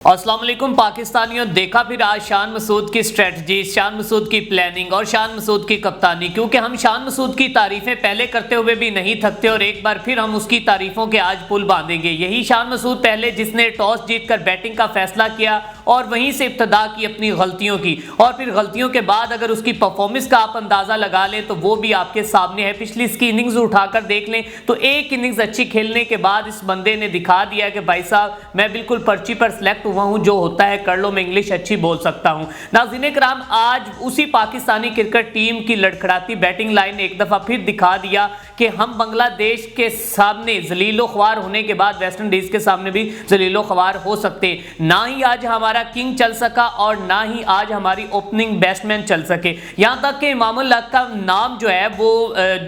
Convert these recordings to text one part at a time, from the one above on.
अस्सलाम वालेकुम पाकिस्तानियों, देखा फिर आज शान मसूद की स्ट्रेटजी, शान मसूद की प्लानिंग और शान मसूद की कप्तानी। क्योंकि हम शान मसूद की तारीफें पहले करते हुए भी नहीं थकते और एक बार फिर हम उसकी तारीफों के आज पुल बांधेंगे। यही शान मसूद पहले जिसने टॉस जीतकर बैटिंग का फैसला किया और वहीं से इब्तदा की अपनी गलतियों की, और फिर गलतियों के बाद अगर उसकी परफॉर्मेंस का आप अंदाजा लगा लें तो वो भी आपके सामने है। पिछली इसकी इनिंग्स उठाकर देख लें तो एक इनिंग्स अच्छी खेलने के बाद इस बंदे ने दिखा दिया कि भाई साहब मैं बिल्कुल पर्ची पर सिलेक्ट हुआ हूं, जो होता है कर लो, मैं इंग्लिश अच्छी बोल सकता हूं। नाज़रीन कराम, आज उसी पाकिस्तानी क्रिकेट टीम की लड़खड़ाती बैटिंग लाइन ने एक दफा फिर दिखा दिया कि हम बांग्लादेश के सामने जलीलो ख्वार होने के बाद वेस्ट इंडीज के सामने भी जलीलो ख्वार हो सकते। ना ही आज हमारा किंग चल सका और ना ही आज हमारी ओपनिंग बैट्समैन चल सके। यहां तक कि इमामुल हक का नाम जो है वो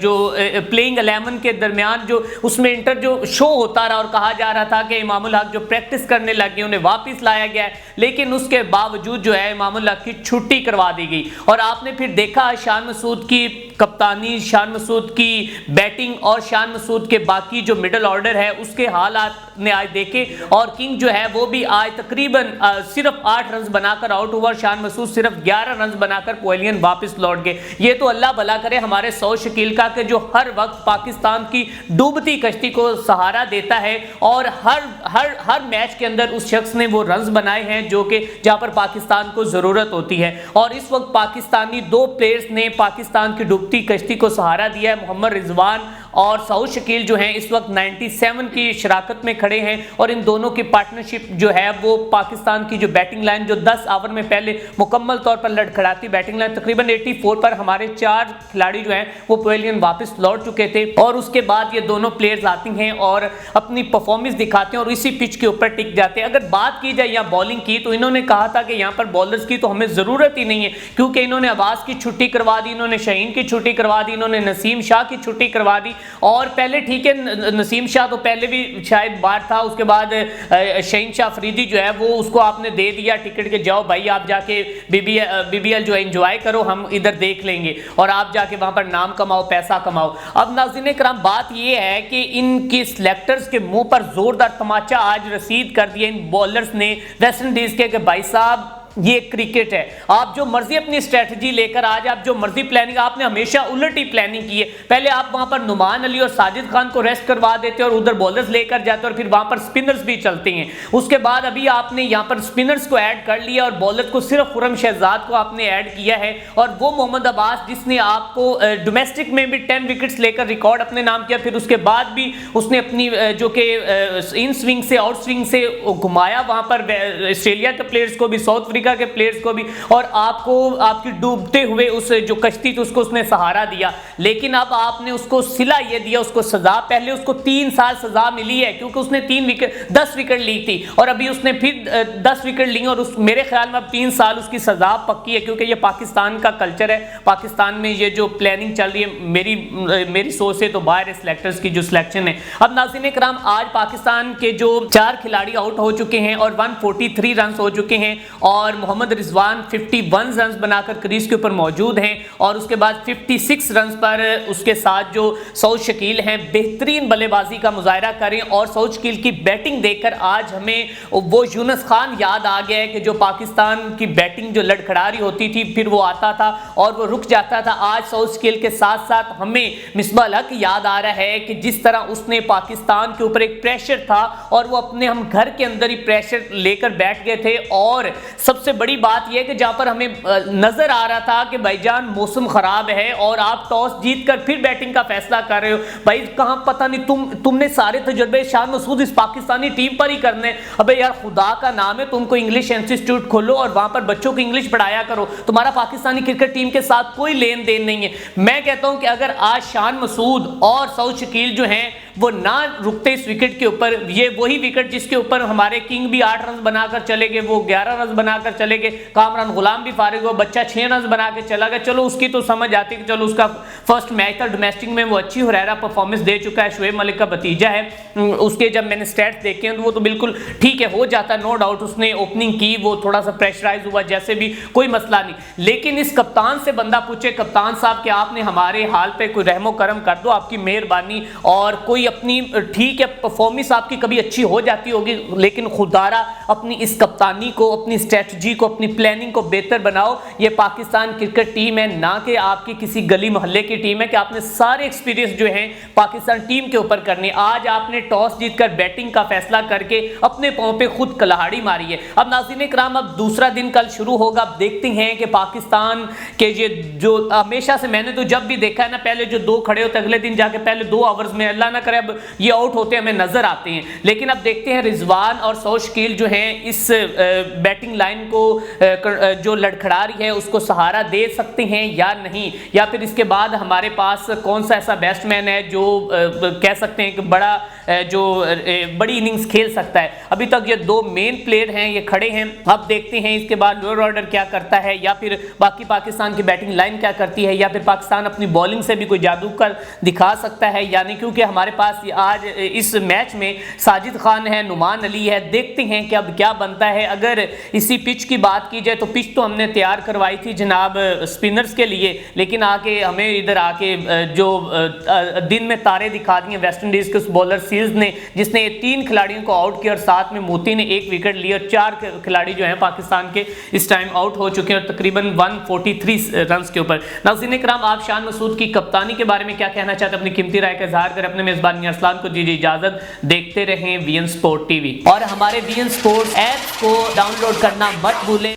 जो प्लेइंग 11 के दरमियान जो उसमें इंटर जो शो होता रहा और कहा जा रहा था कि इमामुल हक जो प्रैक्टिस करने लगे उन्हें वापस लाया गया है, लेकिन उसके बावजूद जो है इमामुल हक की छुट्टी करवा दी गई। और आपने फिर देखा शान मसूद की कप्तानी, शान मसूद की बैटिंग और शान मसूद के बाकी जो मिडल ऑर्डर है उसके हालात ने आज देखे। और किंग जो है वो भी आज तकरीबन सिर्फ 8 रन बनाकर आउट हुआ, शान मसूद सिर्फ 11 रन बनाकर पवेलियन वापस लौट गए। ये तो अल्लाह भला करे हमारे सौ शकील का कि जो हर वक्त पाकिस्तान की डूबती कश्ती को सहारा देता है और हर मैच के अंदर उस शख्स ने वो रन बनाए हैं जो कि जहां पर पाकिस्तान को जरूरत होती है। और इस वक्त पाकिस्तानी 2 प्लेयर्स ने पाकिस्तान की डूबती कश्ती को सहारा दिया है। मोहम्मद रिजवान और सऊद शकील जो हैं इस वक्त 97 की शराकत में खड़े हैं और इन दोनों की पार्टनरशिप जो है वो पाकिस्तान की जो बैटिंग लाइन जो 10 ओवर में पहले मुकम्मल तौर पर लड़खड़ाती बैटिंग लाइन तकरीबन 84 पर हमारे 4 खिलाड़ी जो हैं वो पवेलियन वापस लौट चुके थे। और उसके बाद ये दोनों प्लेयर्स आते हैं और अपनी परफॉर्मेंस दिखाते हैं और इसी पिच के ऊपर टिक जाते हैं। अगर बात की जाए यहाँ बॉलिंग की तो इन्होंने कहा था कि यहाँ पर बॉलर्स की तो हमें ज़रूरत ही नहीं है, क्योंकि इन्होंने अब्बास की छुट्टी करवा दी, इन्होंने शहीन की छुट्टी करवा दी, इन्होंने नसीम शाह की छुट्टी करवा दी। और पहले ठीक है नसीम शाह तो पहले भी शायद बाहर था, उसके बाद शहीन शाह अफरीदी जो है वो उसको आपने दे दिया टिकट के जाओ भाई आप जाके बीबीएल जो है एंजॉय करो, हम इधर देख लेंगे और आप जाके वहां पर नाम कमाओ, पैसा कमाओ। अब नाज़रीन कराम, बात ये है कि इनकी सिलेक्टर्स के मुंह पर जोरदार तमाचा आज रसीद कर दिया इन बॉलर्स ने वेस्ट इंडीज के भाई साहब ये क्रिकेट है, आप जो मर्जी अपनी स्ट्रेटजी लेकर आज आप जो मर्जी प्लानिंग, आपने हमेशा उलट ही प्लानिंग की है। पहले आप वहां पर नुमान अली और साजिद खान को रेस्ट करवा देते और उधर बॉलर्स लेकर जाते और फिर वहां पर स्पिनर्स भी चलते हैं। उसके बाद अभी आपने यहां पर स्पिनर्स को ऐड कर लिया और बॉलर को सिर्फ खुरम शहजाद को आपने ऐड किया है। और वो मोहम्मद अब्बास जिसने आपको डोमेस्टिक में भी 10 विकेट्स लेकर रिकॉर्ड अपने नाम किया, फिर उसके बाद भी उसने अपनी जो कि इन स्विंग से आउट स्विंग से घुमाया वहां पर ऑस्ट्रेलिया के प्लेयर्स को भी, साउथ के प्लेयर्स को भी, और आपको आपकी डूबते हुए उस जो कश्ती थी उसको उसने सहारा दिया। लेकिन अब आपने उसको सिला ये दिया, उसको सजा, पहले उसको 3 साल सजा मिली है क्योंकि उसने 10 विकेट ली थी और अभी उसने फिर 10 विकेट ली और उस मेरे ख्याल में अब 3 साल उसकी सजा पक्की है, क्योंकि ये पाकिस्तान का कल्चर है। पाकिस्तान में ये जो प्लानिंग चल रही है मेरी सोच से तो बाहर है सिलेक्टर्स की जो सिलेक्शन है। अब नाज़रीन कराम, आज पाकिस्तान के जो 4 खिलाड़ी आउट हो चुके हैं और 143 रन हो चुके हैं और मोहम्मद रिजवान 51 रन बनाकर क्रीज के ऊपर मौजूद हैं और उसके बाद 56 रन पर उसके साथ जो सऊद शकील हैं बेहतरीन बल्लेबाजी का मुजाहरा करें। और सऊद शकील की बैटिंग देखकर आज हमें वो यूनुस खान याद आ गया है कि जो पाकिस्तान की बैटिंग जो लड़खड़ा रही होती थी फिर वो आता था और वो रुक जाता था। आज सऊद शकील के साथ साथ हमें मिसबाह अल हक याद आ रहा है कि जिस तरह उसने पाकिस्तान के ऊपर एक प्रेशर था और वो अपने हम घर के अंदर ही प्रेशर लेकर बैठ गए थे। और सबसे बड़ी बात यह है कि जहां पर हमें नजर आ रहा था कि भाईजान मौसम खराब है और आप टॉस जीतकर फिर बैटिंग का फैसला कर रहे हो, भाई कहां पता नहीं तुमने सारे तजुर्बे शान मसूद इस पाकिस्तानी टीम पर ही करने। अबे यार खुदा का नाम है, तुमको इंग्लिश इंस्टीट्यूट खोलो और वहां पर बच्चों को इंग्लिश पढ़ाया करो, तुम्हारा पाकिस्तानी क्रिकेट टीम के साथ कोई लेन देन नहीं है। मैं कहता हूं कि अगर आज शान मसूद और सऊद शकील जो हैं वो ना रुकते इस विकेट के ऊपर, ये वही विकेट जिसके ऊपर हमारे किंग भी 8 रन बनाकर चले गए, वो 11 रन बनाकर चले गए, कामरान गुलाम भी फारिग हुआ, बच्चा 6 रन बना के चला गया। चलो उसकी तो समझ आती कि चलो उसका फर्स्ट मैच था डोमेस्टिक में, वो अच्छी हुरैरा परफॉर्मेंस दे चुका है, शुएब मलिक का भतीजा है, उसके जब मैंने स्टैट्स देखे हैं तो वो तो बिल्कुल ठीक है, हो जाता नो डाउट। उसने ओपनिंग की, वो थोड़ा सा प्रेशराइज हुआ, जैसे भी कोई मसला नहीं। लेकिन इस कप्तान से बंदा पूछे, कप्तान साहब कि आपने हमारे हाल पे कोई रहमो करम कर दो, आपकी मेहरबानी, और कोई कभी अपनी ठीक है परफॉर्मेंस आपकी कभी अच्छी हो जाती होगी, लेकिन खुदारा अपनी इस कप्तानी को, अपनी स्ट्रेटजी को, अपनी प्लानिंग को बेहतर बनाओ। ये पाकिस्तान क्रिकेट टीम है, ना कि आपकी किसी गली मोहल्ले की टीम है कि आपने सारे एक्सपीरियंस जो है पाकिस्तान टीम के ऊपर करने। आज आपने टॉस जीतकर बैटिंग का फैसला करके अपने पांव पे खुद कलहाड़ी मारी है। अब नाज़रीन इकराम, अब दूसरा दिन कल शुरू होगा। अब देखते हैं कि पाकिस्तान के ये जो हमेशा से मैंने तो जब भी देखा है ना, पहले जो 2 खड़े होते अगले दिन जाके पहले 2 ओवर्स में अल्लाह ना करे अब ये आउट होते हमें नजर आते हैं। लेकिन अब देखते हैं रिजवान और शकील जो है इस बैटिंग लाइन को जो लड़खड़ा रही है उसको सहारा दे सकते हैं या नहीं, या फिर इसके बाद हमारे पास कौन सा ऐसा बैट्समैन है जो कह सकते हैं कि बड़ी इनिंग्स खेल सकता है। अभी तक ये 2 मेन प्लेयर हैं, ये खड़े हैं। अब देखते हैं इसके बाद लोअर ऑर्डर क्या करता है, या फिर बाकी पाकिस्तान की बैटिंग लाइन क्या करती है, या फिर पाकिस्तान अपनी बॉलिंग से भी कोई जादू कर दिखा सकता है या नहीं। क्योंकि हमारे पास आज इस मैच में साजिद खान है, नुमान अली है। देखते हैं कि अब क्या बनता है। अगर इसी पिच की बात की जाए तो पिच तो हमने तैयार करवाई थी जनाब स्पिनर्स के लिए, लेकिन आके हमें इधर आके जो दिन में तारे दिखा दिए वेस्ट इंडीज के उस बॉलर सील्स ने, जिसने 3 खिलाड़ियों को आउट किया और साथ में मोती ने 1 विकेट लिया। 4 खिलाड़ी जो हैं पाकिस्तान के इस टाइम आउट हो चुके हैं और तकरीबन 143 रन के ऊपर। नाज़रीन इकराम, आप शान मसूद की कप्तानी के बारे में क्या कहना चाहते हैं? अपनी कीमती राय का इजहार कर अपने मेजबान अरसलान को दीजिए इजाजत। देखते रहें वीएन स्पोर्ट टीवी और हमारे वीएन स्पोर्ट ऐप को डाउनलोड करना मत भूलें।